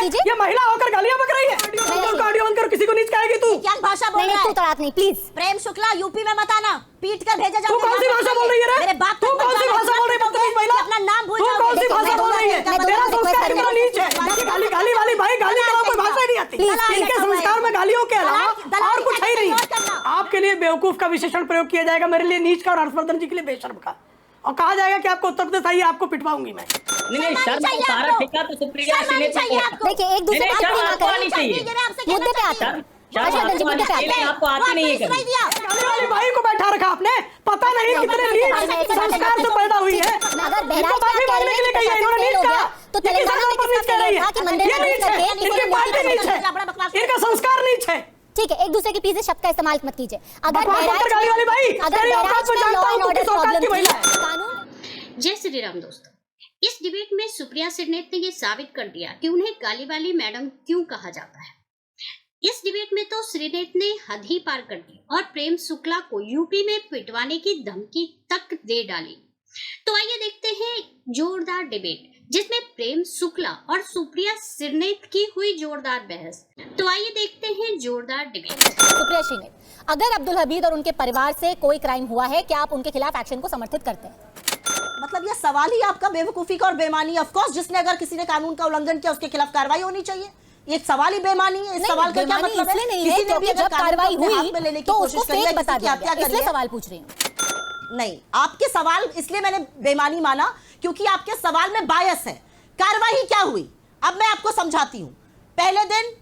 कीजिए। ये महिला होकर गालियां बक रही है। ऑडियो ऑन कर, किसी को नीच कहेगी तू? क्या भाषा बोल रहा है? तड़ाक नहीं प्लीज। प्रेम शुक्ला यूपी में मत आना, पीट कर भेजा जाऊंगा। तू कौन सी भाषा बोल रही है रे? मेरे बाप तू कौन सी भाषा बोल रही है? बदतमीज महिला, अपना नाम भूल तू जाओगे। कौन सी भाषा बोल रही है? तेरा संस्कार कितना नीच है। गाली गाली वाली भाई, गाली के अलावा कोई भाषा ही नहीं आती। इनके संस्कार में गालियों के अलावा और कुछ है ही नहीं। आपके लिए बेवकूफ का विशेषण प्रयोग किया जाएगा, मेरे लिए नीच का और हर्षवर्धन जी के लिए बेशर्म का, और कहा जाएगा कि आपको उत्तर प्रदेश आइए, आपको पिटवाऊंगी मैं। नहीं सारा ठेका तो सुप्रिया सिन्हा को। देखिए एक दूसरे मुद्दे पे आते हैं। हर्षवर्धन जी मुद्दे पे आते हैं। आपको आती नहीं है कभी। गाली वाली भाई को बैठा रखा आपने, पता नहीं कितने नीच संस्कार से पैदा हुई है। अगर बहराइच का मांगने के लिए कही है इन्होंने, नीच कहा तो तेलंगाना में किसका फेलियर था कि मंदिर में नीच है, इनकी पार्टी नीच है, इनका संस्कार नीच है। ठीक है, एक दूसरे के पीछे शब्द का इस्तेमाल मत कीजिए। अगर गाली वाली भाई, अगर बहराइच में लॉ एंड ऑर्डर प्रॉब्लम थी, कानून। जय श्री राम दोस्तों, इस डिबेट में सुप्रिया सिन्हा ने ये साबित कर दिया कि उन्हें गाली वाली मैडम क्यों कहा जाता है। इस डिबेट में तो श्रीनेत ने हद ही पार कर दी और प्रेम शुक्ला को यूपी में पिटवाने की धमकी तक दे डाली। तो आइए देखते हैं जोरदार डिबेट जिसमें प्रेम शुक्ला और सुप्रिया सिन्हा की हुई जोरदार बहस। तो आइए देखते हैं जोरदार डिबेट। सुप्रिया सिन्हा, अगर अब्दुल हमीद और उनके परिवार से कोई क्राइम हुआ है, क्या आप उनके खिलाफ एक्शन को समर्थित करते हैं? मतलब ये सवाल ही आपका बेवकूफी का और बेईमानी। ऑफ कोर्स जिसने अगर किसी ने कानून का उल्लंघन किया उसके खिलाफ कार्रवाई होनी चाहिए। ये सवाल ही बेईमानी है। इस सवाल का क्या मतलब है? किसी ने भी जब कार्रवाई हुई तो उसको फेक बता दिया, इसलिए सवाल पूछ रही हूँ। नहीं, आपके सवाल इसलिए मैंने बेईमानी माना क्योंकि आपके सवाल में बायस है। कार्रवाई क्या हुई अब मैं आपको समझाती हूँ। पहले दिन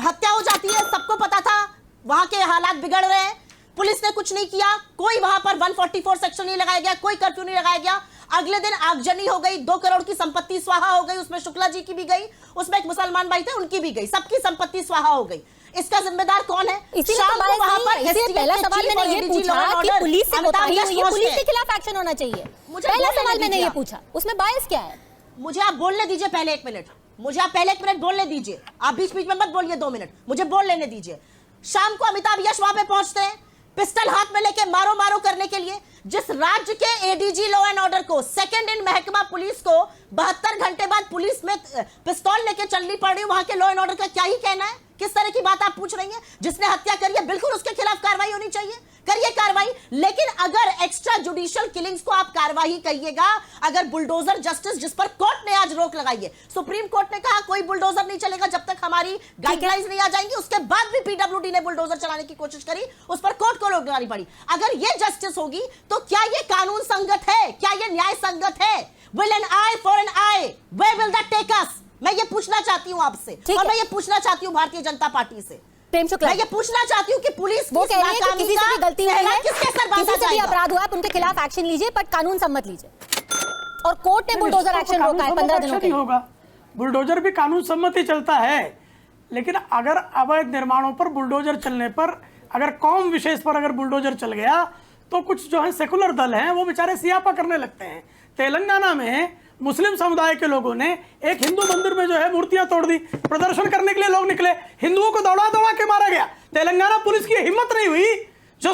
हत्या हो जाती है, सबको पता था वहां के हालात बिगड़ रहे हैं, पुलिस ने कुछ नहीं किया, कोई वहां पर 144 सेक्शन नहीं लगाया गया, कोई कर्फ्यू नहीं लगाया गया। अगले दिन आगजनी हो गई, 2 करोड़ की संपत्ति स्वाहा हो गई, उसमें शुक्ला जी की भी गई, उसमें एक मुसलमान भाई थे उनकी भी गई, सबकी संपत्ति स्वाहा हो गई। इसका जिम्मेदार कौन है? शाम को वहां पर पहला सवाल मैंने ये पूछा कि पुलिस से कोताही हुई है, पुलिस के खिलाफ एक्शन होना चाहिए। पहला सवाल मैंने ये पूछा, उसमें बायस क्या है? मुझे आप बोलने दीजिए पहले 1 मिनट, मुझे आप पहले 1 मिनट बोलने दीजिए। आप बीच बीच में मत बोलिए 2 मिनट, मुझे बोल लेने दीजिए। शाम को अमिताभ यश वहां पे पहुंचते हैं पिस्टल हाथ में लेके मारो मारो करने के लिए। जिस राज्य के एडीजी लॉ एंड ऑर्डर को सेकंड इन महकमा पुलिस को 72 घंटे बाद पुलिस में पिस्तौल लेके चलनी पड़ रही, वहां के लॉ एंड ऑर्डर का क्या ही कहना है? किस तरह की बात आप पूछ रही हैं? जिसने हत्या करी है बिल्कुल उसके खिलाफ कार्रवाई होनी चाहिए, करिए कार्रवाई। लेकिन अगर एक्स्ट्रा जुडिशियल किलिंग्स को आप कार्रवाई कहिएगा, अगर बुलडोजर जस्टिस जिस पर कोर्ट ने आज रोक लगाई है, सुप्रीम कोर्ट ने कहा कोई बुलडोजर नहीं चलेगा जब तक हमारी गाइडलाइंस नहीं आ जाएंगी, उसके बाद भी पीडब्ल्यूडी ने बुलडोजर चलाने की कोशिश करी, उस पर कोर्ट को रोक लगानी पड़ी। अगर ये जस्टिस होगी तो क्या ये कानून संगत है? क्या ये न्याय संगत है? Will an eye for an eye, where will that take us? मैं ये पूछना चाहती हूं आपसे, और मैं ये पूछना चाहती हूं भारतीय जनता पार्टी से। प्रेम शुक्ला, मैं ये पूछना चाहती हूँ कि पुलिस वो कह रही है कि किसी से भी गलती हुई है, किसी से भी अपराध हुआ है, उनके खिलाफ एक्शन लीजिए, पर कानून सम्मत लीजिए। और कोर्ट ने बुलडोजर एक्शन रोका है 15 दिनों के लिए। होगा, बुलडोजर भी कानून सम्मत ही चलता है, लेकिन अगर अवैध निर्माणों पर बुलडोजर चलने पर, अगर कौम विशेष पर अगर बुलडोजर चल गया तो कुछ जो है सेकुलर दल हैं वो बेचारे सियापा करने लगते हैं। तेलंगाना में मुस्लिम समुदाय के लोगों ने एक हिंदू मंदिर में जो है मूर्तियां तोड़ दी, प्रदर्शन करने के लिए लोग निकले, हिंदुओं को दौड़ा दौड़ा के मारा गया। तेलंगाना पुलिस की हिम्मत नहीं हुई, जो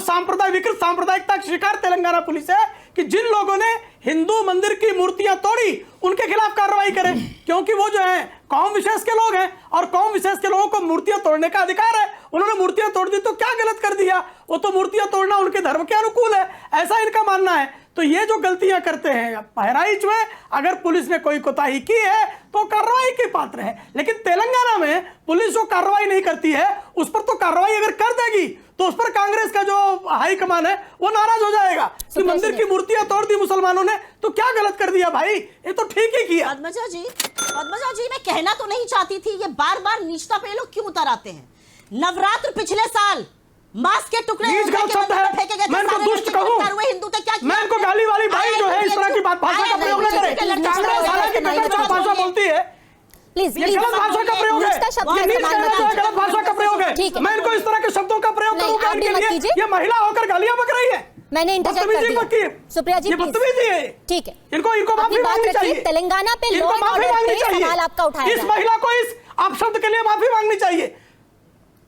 विकृत सांप्रदायिकता का शिकार तेलंगाना पुलिस है, कि जिन लोगों ने हिंदू मंदिर की मूर्तियां तोड़ी उनके खिलाफ कार्रवाई करें, क्योंकि वो जो है कौम विशेष के लोग हैं और कौम विशेष के लोगों को मूर्तियां तोड़ने का अधिकार है। उन्होंने मूर्तियां तोड़ दी तो क्या गलत कर दिया? वो तो मूर्तियां तोड़ना उनके धर्म के अनुकूल है, ऐसा इनका मानना है। तो ये जो गलतियां करते हैं बहराइच में, अगर पुलिस ने कोई कोताही की है तो कार्रवाई के पात्र है, लेकिन तेलंगाना में पुलिस जो कार्रवाई नहीं करती है उस पर तो कार्रवाई अगर कर देगी तो उस पर कांग्रेस का जो हाई कमान है वो नाराज हो जाएगा कि मंदिर की मूर्तियां तोड़ दी मुसलमानों ने, तो क्या गलत कर दिया भाई? ये तो ठीक ही किया। पद्मजा जी मैं कहना तो नहीं चाहती थी, ये बार बार नीचता पे लोग क्यों उतर आते हैं? नवरात्र पिछले साल मांस के टुकड़े फेंके गए, मैं इनको दुष्ट कहूं? हिंदू का क्या? मैं इनको गाली वाली भाई जो है इस तरह की भाषा का प्रयोग न करे। कांग्रेस हालांकि कटरपंथी भाषा बोलती है, प्लीज ये गलत भाषा का प्रयोग है, ये गलत भाषा का प्रयोग है। मैं इनको इस तरह के शब्दों का प्रयोग करूंगा इनके लिए? ये महिला होकर गालियां बक रही है, मैंने इंटरजेक्ट कर दिया। सुप्रिया जी बदतमीजी है, ठीक है, इनको माफी मांगनी चाहिए। तेलंगाना पे लॉ एंड ऑर्डर पे सवाल आपका उठाया, इस महिला को इस अपशब्द के लिए माफी मांगनी चाहिए।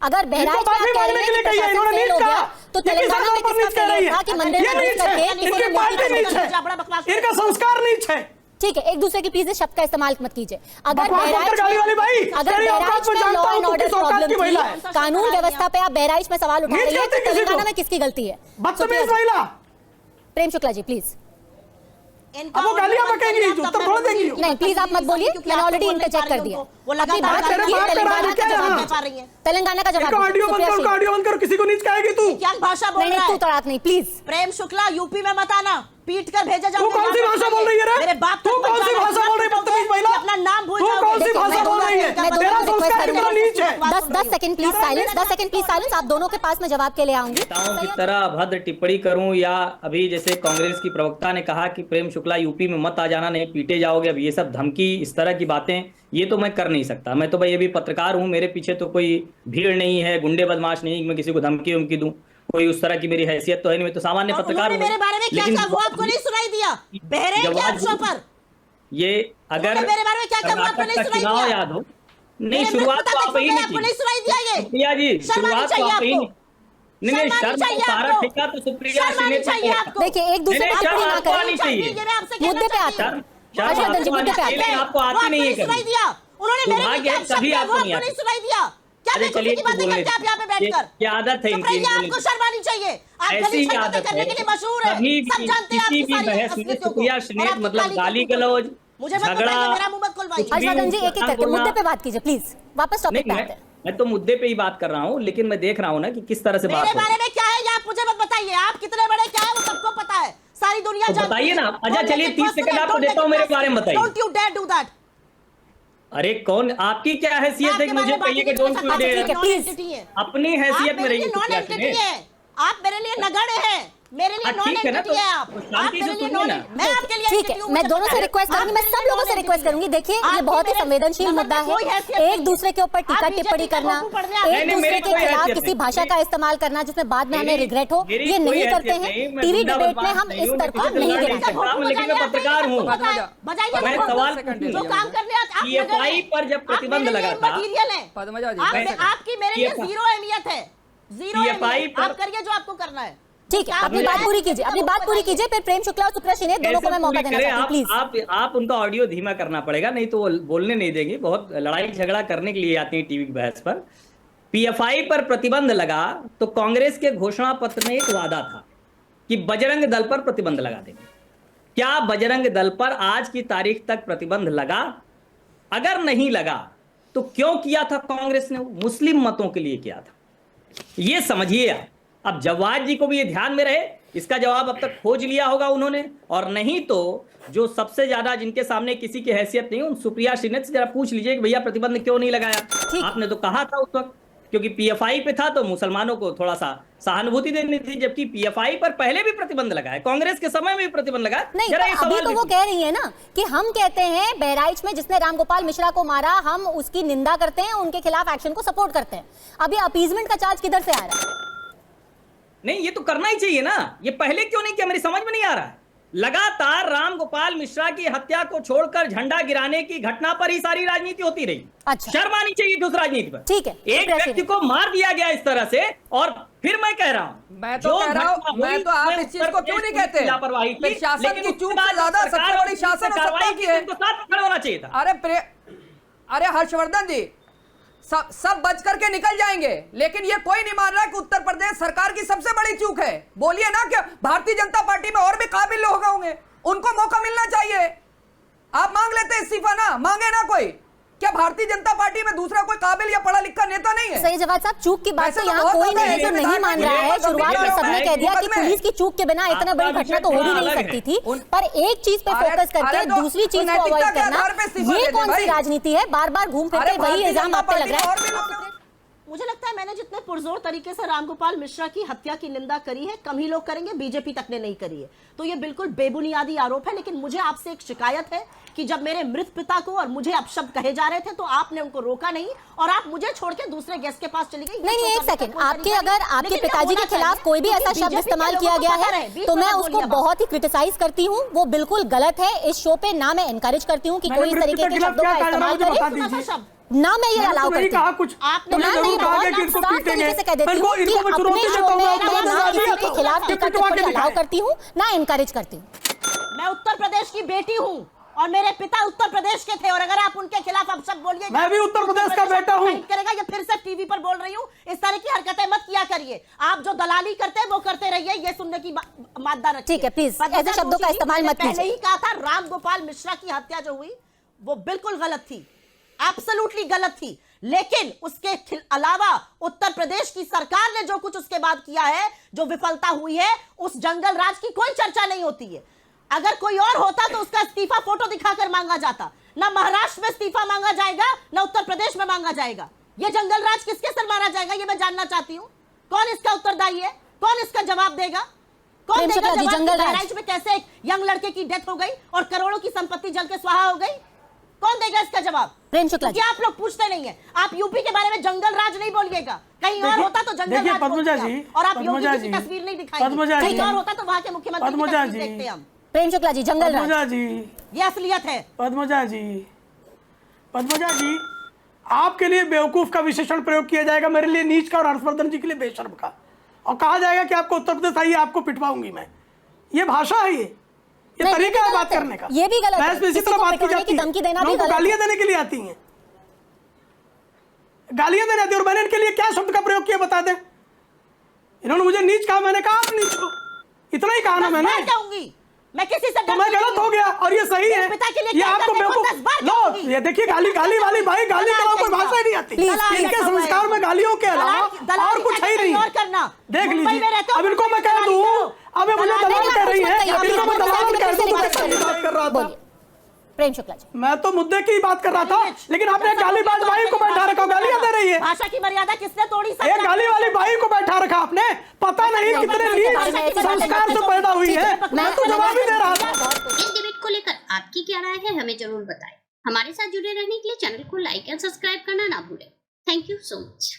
अगर बहराइच में कह रहे हैं कि प्रशासन फेल हो गया तो तेलंगाना में किसका फेलियर था कि मंदिर में घुस करके इनका संस्कार नीच है। ठीक है, एक दूसरे की प्लीज शब्द का इस्तेमाल मत कीजिए। अगर बकवास मत कर गाली वाली भाई। अगर तेरी औकात बहराइच मैं में जानता लॉ हूं एंड तू ऑर्डर किस औकात प्रॉब्लम की महिला थी, है। कानून व्यवस्था पे आप बहराइच में सवाल उठा नीच रही है, करती तो किसी को। तेलंगाना में किसकी गलती है? बदतमीज महिला। प्रेम शुक्ला जी प्लीज। इनका अब वो गालियां ऑर्डर बकेंगी, आप उत्तर तब थोड़ा मैं देंगी। बोलूंगी नहीं, प्लीज आप मत बोलिए, क्योंकि मैंने आप ऑलरेडी बोल नहीं इंटरजेक्ट पा कर रही दिया। उनको। वो अभी लगातार बात तेरे करिए बाप का तेलंगाना राज का क्या है? जवाब नहीं पा रही दीजिए। हैं। तेलंगाना का जवाब इनको दीजिए। ऑडियो बंद सुप्रिया कर, सिंह। ऑडियो बंद कर, किसी को नीच कहेगी तू। क्या भाषा बोल नहीं रहा नहीं, है? तू तड़ाक नहीं प्लीज। प्रेम शुक्ला यूपी में मत आना, पीट कर भेजा तू जाऊंगा। कौन सी भाषा बोल रही है रे? मेरे बाप तू तक कौन सी जाना, भाषा बोल रही है बदतमीज महिला? अपना नाम भूल तू जाओगे। कौन सी देखिए, भाषा मैं बोल रही है? मैं दोनों तेरा को रिक्वेस्ट संस्कार करूंगी। कितना नीच है। 10 second please silence, 10 second please silence. आप दोनों के पास मैं जवाब के लिए आऊंगी। नेताओं की तरह अभद्र टिप्पणी करूं, या अभी जैसे कांग्रेस की प्रवक्ता ने कहा कि प्रेम शुक्ला यूपी में मत आ जाना, नहीं पीटे जाओगे, अब ये सब धमकी, इस तरह की बातें, ये तो मैं कर नहीं सकता। मैं तो भाई अभी पत्रकार हूं, मेरे पीछे तो कोई भीड़ नहीं है, गुंडे बदमाश नहीं कि मैं किसी को धमकी उमकी दूं, कोई उस तरह की मेरी हैसियत तो है नहीं, मैं तो सामान्य और पत्रकार उन्होंने हूं। मेरे बारे में क्या लेकिन कहा वो आपको नहीं सुनाई दिया? बहरे हैं क्या आप शो पर? ये अगर उन्होंने मेरे बारे में क्या कहा वो आपको कर्नाटक नहीं का सुनाई चुनाव दिया? याद हो, नहीं मेरे शुरुआत मृत तो पिता आप ही तक ने आपको की। नहीं सुनाई दिया ये? सुप्रिया जी, शर्म आनी शुरुआत तो चाहिए आप ही ने, आपको। नहीं शर्म आनी शर्म चाहिए को सारा आपको। ठेका तो सुप्रिया शर्म आनी सिन्हा को चाहिए दिया। आपको। देखिए, एक दूसरे नहीं, पर शर्म टिप्पणी ना आपको करें। आनी चाहिए। ये मैं आपसे कहना मुद्दे पे चाहती आते हूँ। हैं। शर्म हर्षवर्धन जी, आपको मुद्दे पे आनी आते चाहिए, हैं। आपको वो आती नहीं है आपको कभी। सुनाई दिया। उन्होंने मेरे लिए दुर्भाग्य क्या है, शब्द कभी कहा, आपको वो नहीं आपको नहीं आती। सुनाई दिया? क्या अरे बेवकूफी चलिए, की बातें बोलने करते हैं आप यहाँ पे दीजिए। बैठकर? ये आदत है चुप इनकी, रहिए, बोलने आपको शर्म आनी चाहिए। आप ऐसी गली ही हरकतें आदत करने है, के लिए मशहूर है। कभी सब भी जानते हैं किसी आपकी भी सारी बहस में असलियतों को। सुप्रिया और सिन्हा आपकी मतलब काली गाली करतूतों को। गलौज, मुझे मत झगड़ा, बताइए, मेरा मुंह मत खुलवाइए। हर्षवर्धन जी, एक एक करके बोलना- मुद्दे पे बात कीजिए प्लीज। वापस टॉपिक पे नहीं, आते हैं। मैं तो मुद्दे पे ही बात कर रहा हूँ, लेकिन मैं देख रहा हूँ ना कि किस तरह से बात मेरे हो रही बारे में क्या है ये आप मुझे मत बताइए। आप कितने बड़े क्या है वो सबको पता है, सारी दुनिया तो जानती बताइए है। ना। अच्छा, Don't चलिए, take it 30 सेकंड personal, आपको don't देता हूँ, take it मेरे बारे में personal. बताइए। Don't you dare do that. अरे कौन, आपकी क्या हैसियत है आपके कि बारे मुझे में बात कहिए ही कि नहीं डोंट कर यू सकता, डेयर? ठीक है, non please. entity है। अपनी हैसियत आप में मेरे रहिए लिए नॉन सुप्रिया एंटिटी सिन्हा। है। आप मेरे लिए नगण्य है, मेरे लिए हाँ, नॉन ठीक है ना, एंटिटी तो है। आप शांति से मेरे लिए सुनिए non- ना। मैं आपके लिए ठीक entity है, हूँ, मैं मुझे दोनों पता से है। रिक्वेस्ट आप करूंगी, मैं मेरे सब लिए लोगों से non रिक्वेस्ट entity करूंगी। देखिए, ये आपकी बहुत ही मेरे संवेदनशील नगर मुद्दा में कोई है। हैसियत एक नहीं दूसरे के ऊपर है। टीका आप टिप्पणी बीजेपी का करना, बापू पढ़ने आ एक गए। नहीं, दूसरे मेरी के कोई खिलाफ हैसियत किसी नहीं। भाषा का इस्तेमाल करना जिसमें बाद में हमें मेरी- रिग्रेट हो, मेरी ये कोई नहीं करते हैसियत हैं। नहीं, मैं टीवी गुंडा डिबेट में बदमाश हम नहीं इस हूँ, मैं तरह किसी से नहीं लड़ नहीं गिराते। सकता, लेकिन मैं पत्रकार हूँ। बजाइए, मैं बहुत सवाल जो पूछूं। काम करने आप PFI पर जब प्रतिबंध लगा था, मटीरियल है पद्मजा जी, आपकी मेरे लिए PFI जीरो अहमियत है, जीरो PFI अहमियत। पर- आप करिए जो आपको करना है। ठीक है, अपनी बात पूरी कीजिए, अपनी बात पूरी कीजिए, फिर प्रेम शुक्ला और सुप्रिया सिन्हा दोनों को मैं मौका देना चाहती हूँ, प्लीज। आप उनका ऑडियो धीमा करना पड़ेगा, नहीं तो वो बोलने नहीं देंगे। बहुत लड़ाई झगड़ा करने के लिए आती है टीवी की बहस पर। PFI पर प्रतिबंध लगा तो कांग्रेस के घोषणा पत्र में एक वादा था कि बजरंग दल पर प्रतिबंध लगा देंगे। क्या बजरंग दल पर आज की तारीख तक प्रतिबंध लगा? अगर नहीं लगा तो क्यों किया था कांग्रेस ने? मुस्लिम मतों के लिए किया था, ये समझिए आप। अब जवाद जी को भी ये ध्यान में रहे, इसका जवाब अब तक खोज लिया होगा उन्होंने, और नहीं तो जो सबसे ज्यादा जिनके सामने किसी की हैसियत नहीं, उन सुप्रिया सिन्हा से जरा पूछ लीजिए कि भैया प्रतिबंध क्यों नहीं लगाया। आपने तो कहा था उस वक्त, क्योंकि PFI पे था तो मुसलमानों को थोड़ा सा सहानुभूति देनी थी, जबकि PFI पर पहले भी प्रतिबंध लगा है, कांग्रेस के समय में भी प्रतिबंध लगा है। नहीं, जरा ये तो अभी सवाल तो वो कह रही है ना कि हम कहते हैं बहराइच में जिसने रामगोपाल मिश्रा को मारा, हम उसकी निंदा करते हैं, उनके खिलाफ एक्शन को सपोर्ट करते हैं। अभी अपीजमेंट का चार्ज किधर से आ रहा है? नहीं, ये तो करना ही चाहिए ना। ये पहले क्यों नहीं किया, मेरी समझ में नहीं आ रहा है। लगातार रामगोपाल मिश्रा की हत्या को छोड़कर झंडा गिराने की घटना पर ही सारी राजनीति होती रही। अच्छा। शर्म आनी चाहिए उस राजनीति पर। ठीक है, एक व्यक्ति को मार दिया गया इस तरह से, और फिर मैं कह रहा हूं, मैं तो कह रहा हूं, मैं तो आप इस चीज को क्यों नहीं कहते? लापरवाही की, शासन लेकिन की उसके चूक बाद से ज्यादा सरकार सबसे बड़ी और शासन और कार्रवाई सत्ता की है। उनको साथ में खड़े होना चाहिए था। अरे हर्षवर्धन जी, सब बच करके निकल जाएंगे, लेकिन ये कोई नहीं मान रहा कि उत्तर प्रदेश सरकार की सबसे बड़ी चूक है। बोलिए ना कि भारतीय जनता पार्टी में और भी काबिल लोग होंगे, उनको मौका मिलना चाहिए। आप मांग लेते इस्तीफा ना, मांगे ना कोई। क्या भारतीय जनता पार्टी में दूसरा कोई काबिल या पढ़ा लिखा नेता नहीं है? सही जवाब साहब, चूक की बात वैसे तो तो यहाँ बहुत कोई होता है, नहीं है जो ऐसे नहीं विधायक मान रहा है। विधायक शुरुआत में सबने कह दिया कि मुकदमे। पुलिस की चूक के बिना इतना बड़ी घटना तो हो भी नहीं सकती थी, पर एक चीज पे अरे- फोकस करके अरे तो दूसरी चीज को नैतिकता अवॉइड के करना, आधार पे इस्तीफा ये दे दे कौन सी भाई। राजनीति है? बार बार घूम फिर के अरे वही भारतीय इल्जाम जनता आप पे लग पार्टी रहा में है। और भी लोग- मुझे लगता है मैंने जितने पुरजोर तरीके से रामगोपाल मिश्रा की हत्या की निंदा करी है, कम ही लोग करेंगे, बीजेपी तक ने नहीं करी है। तो ये बिल्कुल बेबुनियादी आरोप है। लेकिन मुझे आपसे एक शिकायत है कि जब मेरे मृत पिता को और मुझे अपशब्द कहे जा रहे थे तो आपने उनको रोका नहीं, और आप मुझे छोड़ के दूसरे गेस्ट के पास चली गई। नहीं, एक सेकंड, आपके अगर आपके पिताजी के खिलाफ कोई भी ऐसा शब्द इस्तेमाल किया गया है तो मैं उसको बहुत ही क्रिटिसाइज करती हूँ, वो बिल्कुल गलत है। इस शो पे ना मैं एनकरेज करती हूँ कि कोई इस तरीके के शब्दों का इस्तेमाल करे, ना मैं ये अलाउ करती कहा हूँ। कुछ आपने तो मैं जरूर नहीं कहा बहुत कि इनको साफ पीटेंगे, तरीके से कह देती हूँ कि इनको मैं अपने चुनौती शो देता हूँ, में आप मैं ना आजादी किसी देता के हूँ। खिलाफ टिकट पिटवा के टिप्पणी अलाउ दिखाएं। करती हूँ, ना एनकरेज करती हूँ। मैं उत्तर प्रदेश की बेटी हूं, और मेरे पिता उत्तर प्रदेश के थे, और अगर आप उनके खिलाफ अब सब बोलिए, मैं भी उत्तर प्रदेश का बेटा हूं। करेगा ये फिर से टीवी पर बोल रही हूँ, इस तरह की हरकतें मत किया करिए। आप जो दलाली करते हैं वो करते रहिए, ये सुनने की मादा रखिए। ठीक है, प्लीज ऐसे शब्दों का इस्तेमाल मत कीजिए। पहले ही कहा था, राम गोपाल मिश्रा की हत्या जो हुई वो बिल्कुल गलत थी, एब्सोल्युटली गलत थी, लेकिन उसके अलावा उत्तर प्रदेश की सरकार ने जो कुछ उसके बाद किया है, जो विफलता हुई है, उस जंगल राज की कोई चर्चा नहीं होती है। अगर कोई और होता तो उसका इस्तीफा फोटो दिखाकर मांगा जाता, ना महाराष्ट्र में इस्तीफा मांगा जाएगा, ना उत्तर प्रदेश में मांगा जाएगा। ये जंगल राज किसके सर मारा जाएगा, ये मैं जानना चाहती हूँ। कौन इसका उत्तरदायी है, कौन इसका जवाब देगा, कौन देगा जवाब? बहराइच में कैसे एक यंग लड़के की डेथ हो गई और करोड़ों की संपत्ति जल के स्वाहा हो गई, कौन देगा इसका जवाब? प्रेम शुक्ला जी, आप लोग पूछते नहीं है। आप यूपी के बारे में जंगल राज नहीं बोलिएगा, कहीं और होता तो जंगल राज पद्मजा जी, और आप योगी की तस्वीर नहीं दिखाएंगे, कहीं और होता तो वहां के मुख्यमंत्री की तस्वीर देखते हम। प्रेम शुक्ला जी, जंगल राज, पद्मजा जी, ये असलियत है। पद्मजा जी, आपके लिए बेवकूफ का विशेषण प्रयोग किया जाएगा, मेरे लिए नीच का, और हर्षवर्धन जी के लिए बेशर्म का, और कहा जाएगा कि आपको उत्तर प्रदेश आइए, आपको पिटवाऊंगी मैं। ये भाषा है, ये तरीका है बात करने का। ये भी गलत है, इसी तरह बात की जाती है, धमकी देना भी गलत, गालियां देने के लिए आती हैं, गालियां देने आती है। और मैंने इनके लिए क्या शब्द का प्रयोग किया बता दें? इन्होंने मुझे नीच कहा, मैंने कहा आप नीच हो, इतना ही कहा ना मैंने। मैं किसी से तो मैं गलत हो गया, और ये सही है, ये आपको बेवकूफ लो। ये देखिए, गाली वाली भाई, गाली के अलावा कोई भाषा ही नहीं आती इनके संस्कार में, गालियों के अलावा और कुछ है ही नहीं। देख लीजिए, अब इनको मैं कह दूं, अब मुझे दलाल कह रही है, इनको मैं दलाल कह दूं, बात कर रहा था। प्रेम शुक्ला जी, मैं तो मुद्दे की बात कर रहा था, लेकिन आपने गालीबाज भाई को बैठा रखा, गालियां दे रही है। भाषा की मर्यादा किसने तोड़ी? एक गाली वाली भाई को बैठा रखा आपने, पता नहीं कितने नीच संस्कार से पैदा हुई है। मैं तो जवाब ही दे रहा था। इस डिबेट को लेकर आपकी क्या राय है, हमें जरूर बताएं। हमारे साथ जुड़े रहने के लिए चैनल को लाइक एंड सब्सक्राइब करना ना भूलें। Thank you so much.